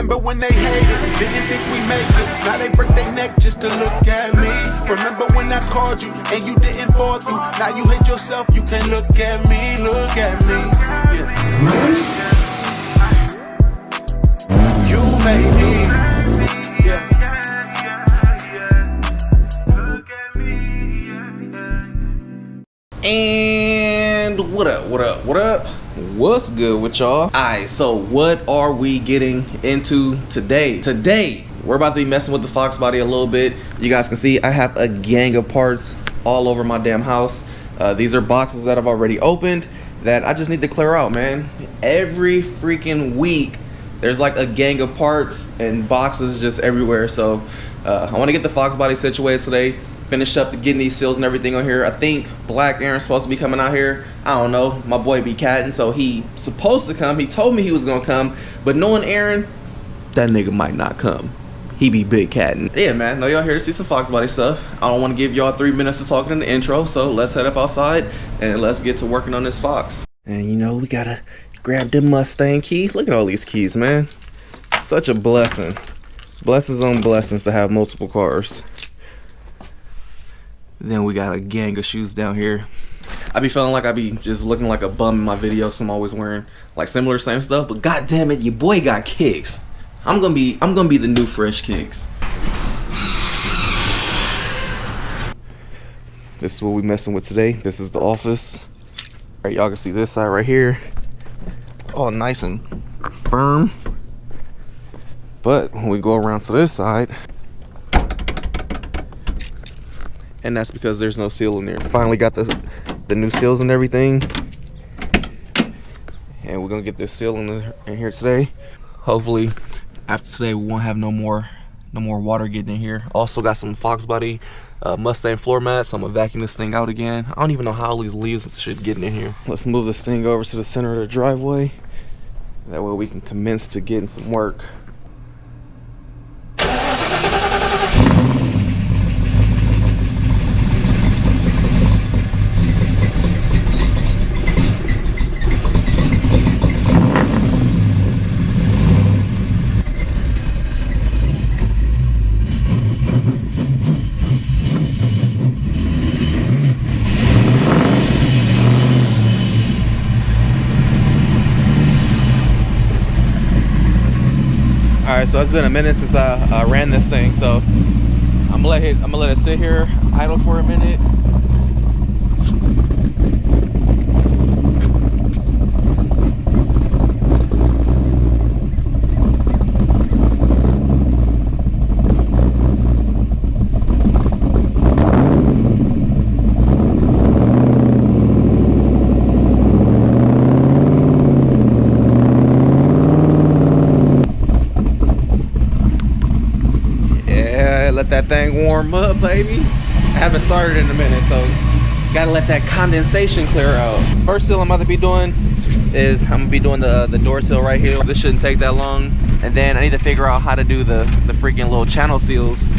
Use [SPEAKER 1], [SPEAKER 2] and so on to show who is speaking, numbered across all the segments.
[SPEAKER 1] Remember when they hated, didn't think we make it. Now they break their neck just to look at me. Remember when I called you and you didn't fall through. Now you hate yourself, you can't look at me, look at me. Yeah. You made me. Yeah.
[SPEAKER 2] And what up? What's good with y'all? Alright, so what are we getting into today? Today, we're about to be messing with the Fox body a little bit. You guys can see I have a gang of parts all over my damn house. These are boxes that I've already opened that I just need to clear out, man. Every freaking week, there's like a gang of parts and boxes just everywhere. So I want to get the Fox body situated today. Finish up to getting these seals and everything on here. I think Black Aaron's supposed to be coming out here. I don't know. My boy be catting, so he supposed to come. He told me he was gonna come, but knowing Aaron, that nigga might not come. He be big catting. Yeah, man. Know y'all here to see some Fox body stuff. I don't want to give y'all 3 minutes of talking in the intro, so let's head up outside and let's get to working on this Fox. And you know we gotta grab the Mustang key. Look at all these keys, man. Such a blessing. Blessings on blessings to have multiple cars. Then we got a gang of shoes down here. I be feeling like I be just looking like a bum in my videos, so I'm always wearing like similar same stuff. But god damn it, your boy got kicks. I'm gonna be the new fresh kicks. This is what we messing with today. This is the office. Alright, y'all can see this side right here. All nice and firm. But when we go around to this side, and that's because there's no seal in there. Finally got the new seals and everything, and we're gonna get this seal in here today. Hopefully after today we won't have no more water getting in here. Also got some Fox body Mustang floor mats. I'm gonna vacuum this thing out again. I don't even know how all these leaves should get in here. Let's move this thing over to the center of the driveway. That way we can commence to getting some work. Alright, so it's been a minute since I ran this thing, so I'm gonna let it sit here idle for a minute. Let that thing warm up, baby. I haven't started in a minute, so gotta let that condensation clear out. First seal I'm about to be doing is I'm gonna be doing the door seal right here. This shouldn't take that long. And then I need to figure out how to do the freaking little channel seals.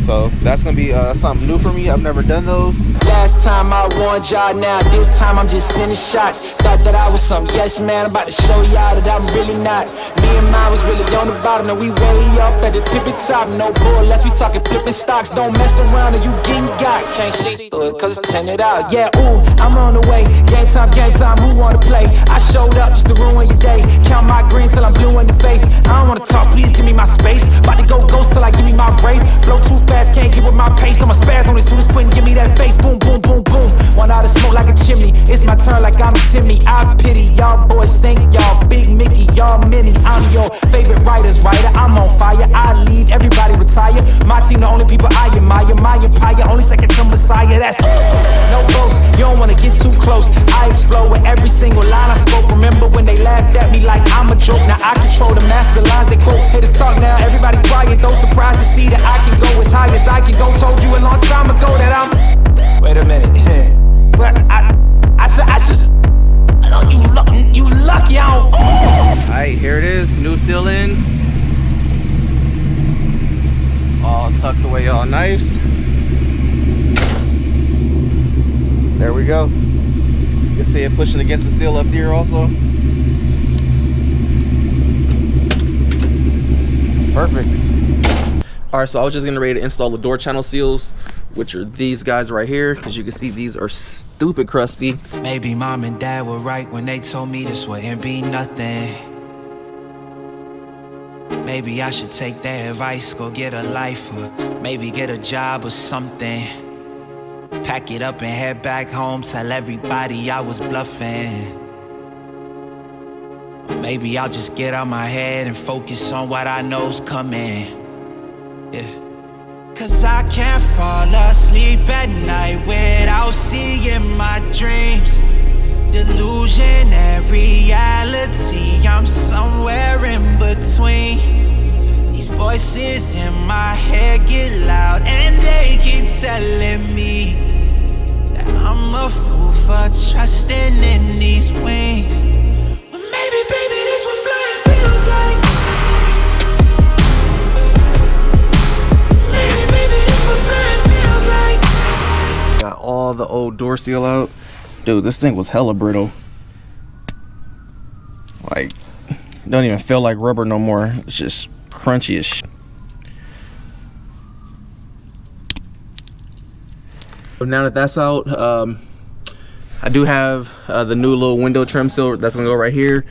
[SPEAKER 2] So that's gonna be something new for me. I've never done those.
[SPEAKER 3] Last time I warned y'all, now this time I'm just sending shots. Thought that I was some yes man, I'm about to show y'all that I'm really not. Me and mine was really on the bottom, now we way up at the tippy top. No bull, unless we talking flipping stocks. Don't mess around or you getting got. Can't see through it cause it's tinted out. Yeah, ooh, I'm on the way. Game time, who wanna play? I showed up just to ruin your day. Count my green till I'm blue in the face. I don't wanna talk, please give me my space. About to go ghost till I give me my rave. Blow too fast, can't get with my pace. I'm a spaz on this soon as Quentin, give me that bass. Boom, boom, boom, boom. One out of smoke like a chimney. It's my turn like I'm Timmy. I pity y'all boys, think y'all big Mickey, y'all mini. I'm your favorite writer's writer. I'm on fire. I leave everybody retire. My team the only people I admire. My empire only second to Messiah. That's no boast. You don't wanna get too close. I explode with every single line I spoke. Remember when they laughed at me like I'm a joke? Now I control the master lines they quote. Haters talk now, everybody quiet. Though surprised to see that I can go as high as I can go. Told you a long time ago that I'm. Wait a minute. What? I should. You lucky I don't.
[SPEAKER 2] Alright, here it is. New seal in. All tucked away, all nice. There we go. You can see it pushing against the seal up here also. Perfect. All right, so I was just getting ready to install the door channel seals, which are these guys right here. As you can see, these are stupid crusty.
[SPEAKER 3] Maybe mom and dad were right when they told me this wouldn't be nothing. Maybe I should take their advice, go get a life, or maybe get a job or something. Pack it up and head back home, tell everybody I was bluffing. Or maybe I'll just get out my head and focus on what I know's coming. Yeah. Cause I can't fall asleep at night without seeing my dreams. Delusion and reality, I'm somewhere in between. These voices in my head get loud and they keep telling me that I'm a fool for trusting in these wings. But maybe, baby, this what flying feels like. Maybe, baby, this what flying feels like.
[SPEAKER 2] Got all the old door seal out. Dude, this thing was hella brittle. Like, don't even feel like rubber no more. It's just crunchy as shit. But now that that's out, I do have the new little window trim seal that's gonna go right here.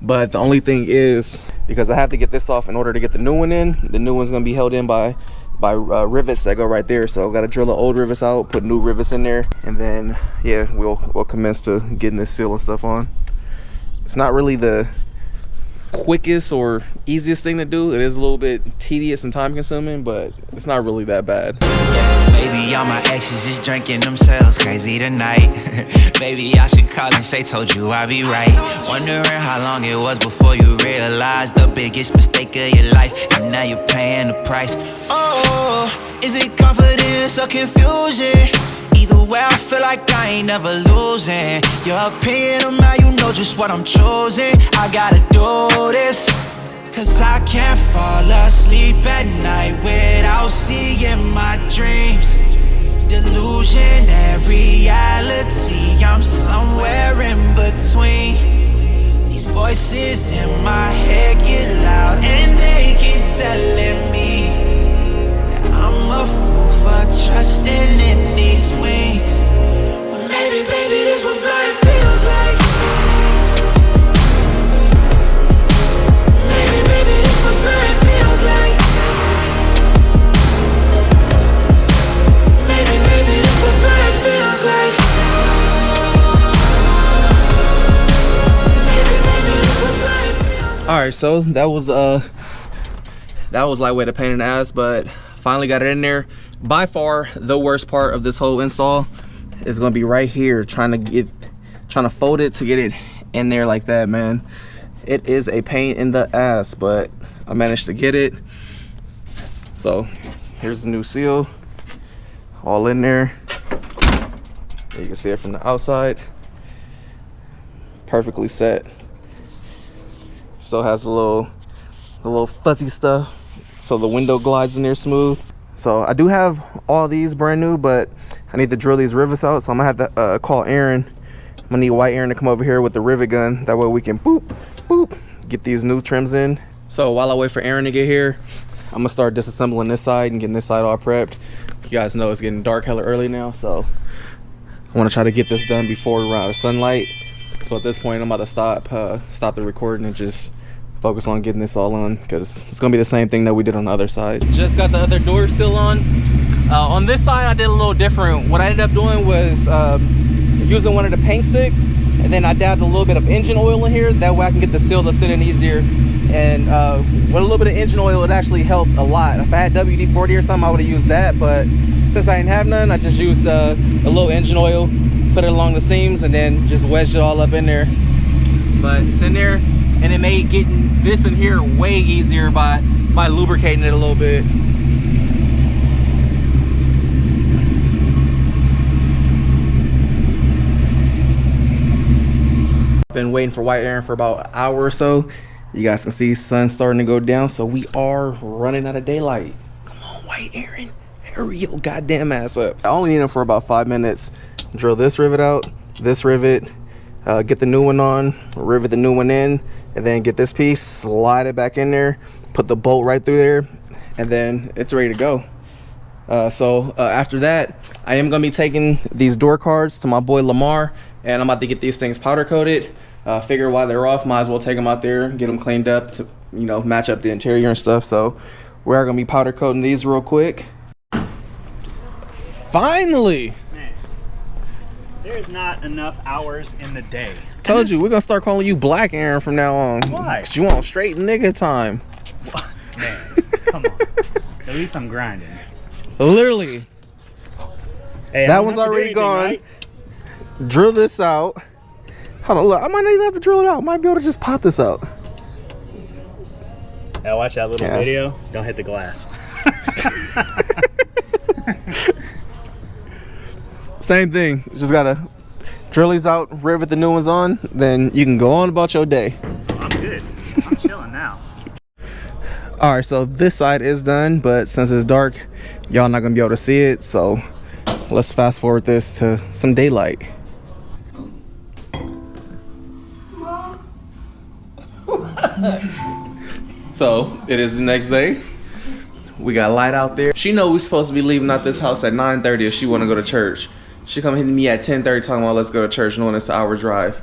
[SPEAKER 2] But the only thing is, because I have to get this off in order to get the new one in, the new one's gonna be held in by rivets that go right there. So I gotta drill the old rivets out, put new rivets in there, and then yeah, we'll commence to getting this seal and stuff on. It's not really the quickest or easiest thing to do. It is a little bit tedious and time consuming, but it's not really that bad.
[SPEAKER 3] Maybe all my exes just drinking themselves crazy tonight. Maybe I should call and say, told you I'd be right. Wondering how long it was before you realized the biggest mistake of your life, and now you're paying the price. Oh, is it confidence or confusion? Either way, I feel like I ain't never losing. Your opinion of me, you know just what I'm choosing. I gotta do this, cause I can't fall asleep at night without seeing my dreams. Delusion and reality, I'm somewhere in between. These voices in my head get loud and they keep telling me that I'm a fool for trusting in these wings. Well, maybe, baby, this what flying feels like. Maybe, baby, this what flying feels like. Maybe, baby, this what flying feels like. Maybe, baby, this what flying feels like.
[SPEAKER 2] All right, so that was lightweight a pain in the ass, but finally got it in there. By far the worst part of this whole install is gonna be right here, trying to fold it to get it in there like that, man. It is a pain in the ass, but I managed to get it. So here's the new seal, all in there. You can see it from the outside, perfectly set. Still has a little fuzzy stuff, so the window glides in there smooth. So I do have all these brand new, but I need to drill these rivets out, so I'm gonna have to call Aaron. I'm gonna need white Aaron to come over here with the rivet gun. That way we can boop, boop, get these new trims in. So while I wait for Aaron to get here, I'm gonna start disassembling this side and getting this side all prepped. You guys know it's getting dark hella early now, so I wanna try to get this done before we run out of sunlight. So at this point, I'm about to stop the recording and just focus on getting this all on, because it's gonna be the same thing that we did on the other side. Just got the other door still on. On this side, I did a little different. What I ended up doing was using one of the paint sticks, and then I dabbed a little bit of engine oil in here. That way I can get the seal to sit in easier. And with a little bit of engine oil, it actually helped a lot. If I had WD-40 or something, I would have used that, but since I didn't have none, I just used a little engine oil, put it along the seams, and then just wedged it all up in there. But it's in there, and it made getting this in here way easier by lubricating it a little bit. Been waiting for white Aaron for about an hour or so. You guys can see sun starting to go down, so we are running out of daylight. Come on, white Aaron, hurry your goddamn ass up. I only need him for about 5 minutes. Drill this rivet out, this rivet, get the new one on, rivet the new one in, and then get this piece, slide it back in there, put the bolt right through there, and then it's ready to go. So after that, I am gonna be taking these door cards to my boy Lamar, and I'm about to get these things powder coated. Figure while they're off, might as well take them out there, get them cleaned up to, you know, match up the interior and stuff. So we're gonna be powder coating these real quick. Finally!
[SPEAKER 4] Man, there's not enough hours in the day.
[SPEAKER 2] Told you, we're gonna start calling you Black Aaron from now on.
[SPEAKER 4] Why?
[SPEAKER 2] Cause you want straight nigga time.
[SPEAKER 4] Man, come on. At least I'm grinding.
[SPEAKER 2] Literally.
[SPEAKER 4] Hey,
[SPEAKER 2] That one's already gone.
[SPEAKER 4] Right?
[SPEAKER 2] Drill this out. Hold on, look, I might not even have to drill it out. I might be able to just pop this out.
[SPEAKER 4] Now watch that little
[SPEAKER 2] Yeah.
[SPEAKER 4] video. Don't hit the glass.
[SPEAKER 2] Same thing. Just gotta drill these out, rivet the new ones on, then you can go on about your day.
[SPEAKER 4] I'm good. I'm chilling now.
[SPEAKER 2] All right, so this side is done, but since it's dark, y'all not gonna be able to see it. So let's fast forward this to some daylight. So it is the next day. We got light out there. She know we're supposed to be leaving out this house at 9:30 if she want to go to church. She come hitting me at 10:30 talking about let's go to church, knowing it's an hour drive.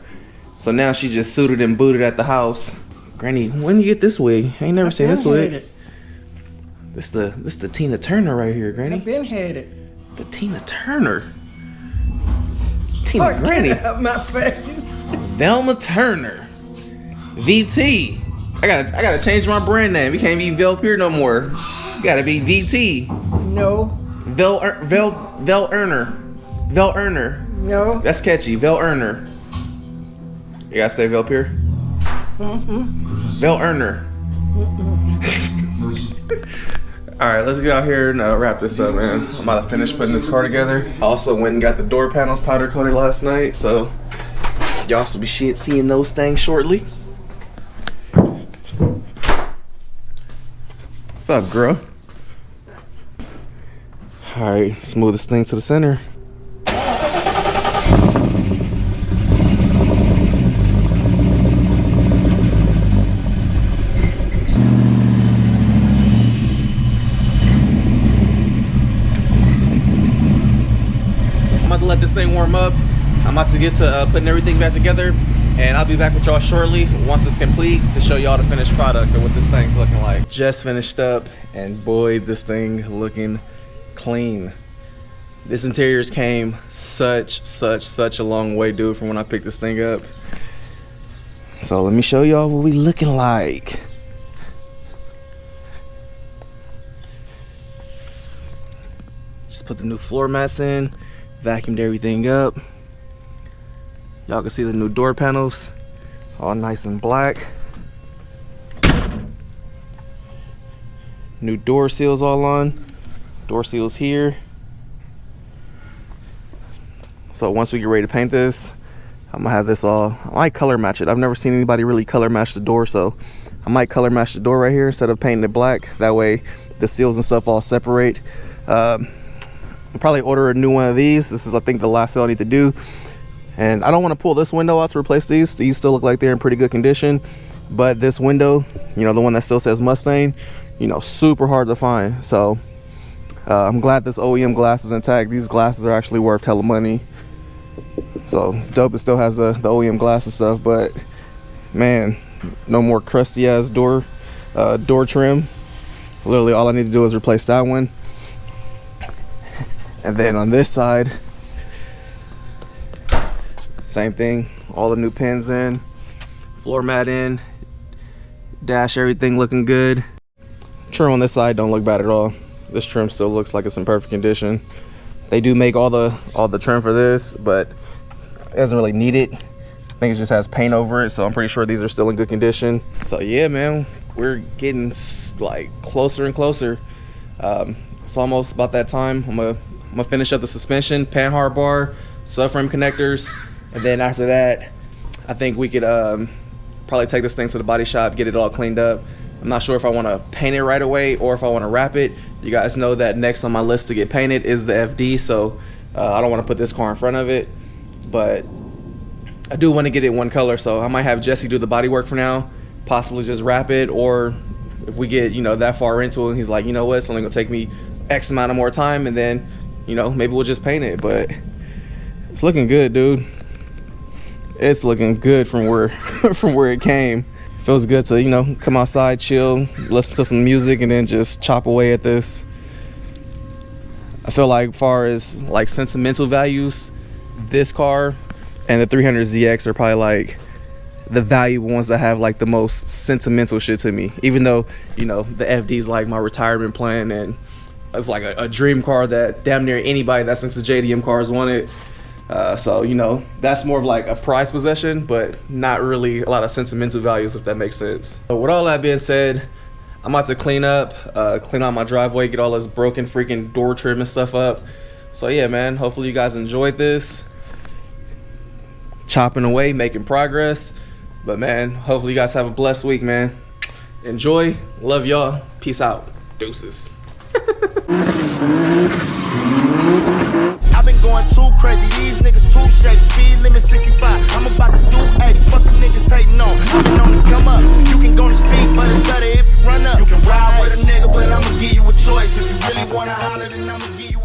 [SPEAKER 2] So now she just suited and booted at the house. Granny, when you get this wig? I ain't never seen this wig. This the Tina Turner right here, Granny.
[SPEAKER 5] I've been had it.
[SPEAKER 2] The Tina Turner. Tina Granny.
[SPEAKER 5] My face.
[SPEAKER 2] Velma Turner. VT. I gotta change my brand name. We can't be Velpier no more. You gotta be VT.
[SPEAKER 5] No.
[SPEAKER 2] Vel Earner. Vel Earner.
[SPEAKER 5] No.
[SPEAKER 2] That's catchy. Vel Earner. You gotta stay Velpier. Vel Earner. All right, let's get out here and wrap this up, man. I'm about to finish putting this car together. Also went and got the door panels powder coated last night, so y'all should be seeing those things shortly. What's up, girl? All right, smooth this thing to the center. I'm about to let this thing warm up. I'm about to get to putting everything back together, and I'll be back with y'all shortly once it's complete to show y'all the finished product and what this thing's looking like. Just finished up, and boy, this thing looking clean. This interiors came such a long way, dude, from when I picked this thing up. So let me show y'all what we looking like. Just put the new floor mats in, vacuumed everything up. Y'all can see the new door panels, all nice and black. New door seals all on. Door seals here. So once we get ready to paint this, I'm gonna have this all, I might color match it. I've never seen anybody really color match the door, so I might color match the door right here instead of painting it black. That way the seals and stuff all separate. I'll probably order a new one of these. This is, I think, the last sale I need to do. And I don't want to pull this window out to replace these. These still look like they're in pretty good condition. But this window, you know, the one that still says Mustang, you know, super hard to find. So I'm glad this OEM glass is intact. These glasses are actually worth hella money. So it's dope. It still has the OEM glass and stuff. But man, no more crusty ass door trim. Literally all I need to do is replace that one. And then on this side, same thing, all the new pins in, floor mat in, dash, everything looking good. Trim on this side don't look bad at all. This trim still looks like it's in perfect condition. They do make all the trim for this, but it doesn't really need it. I think it just has paint over it, so I'm pretty sure these are still in good condition. So yeah, man, we're getting like closer and closer. It's almost about that time. I'm gonna finish up the suspension, panhard bar, subframe connectors, and then after that, I think we could probably take this thing to the body shop, get it all cleaned up. I'm not sure if I want to paint it right away or if I want to wrap it. You guys know that next on my list to get painted is the FD, so I don't want to put this car in front of it. But I do want to get it one color, so I might have Jesse do the body work for now, possibly just wrap it, or if we get, you know, that far into it and he's like, you know what, it's only gonna take me X amount of more time, and then, you know, maybe we'll just paint it. But it's looking good, dude. It's looking good from where from where it came. Feels good to, you know, come outside, chill, listen to some music, and then just chop away at this. I feel like, far as like sentimental values, this car and the 300ZX are probably like the valuable ones that have like the most sentimental shit to me. Even though, you know, the FD's like my retirement plan, and it's like a dream car that damn near anybody that's into JDM cars wanted. So, you know, that's more of like a prized possession, but not really a lot of sentimental values, if that makes sense. So with all that being said, I'm about to clean out my driveway, get all this broken freaking door trim and stuff up. So yeah, man, hopefully you guys enjoyed this. Chopping away, making progress. But man, hopefully you guys have a blessed week, man. Enjoy. Love y'all. Peace out. Deuces.
[SPEAKER 6] I've been going too crazy, these niggas too shady. Speed limit 65, I'm about to do 80. Fucking niggas hating on, I've been on the come up. You can go to speed, but it's better if you run up. You can ride with a nigga, but I'ma give you a choice. If you really wanna holler, then I'ma give you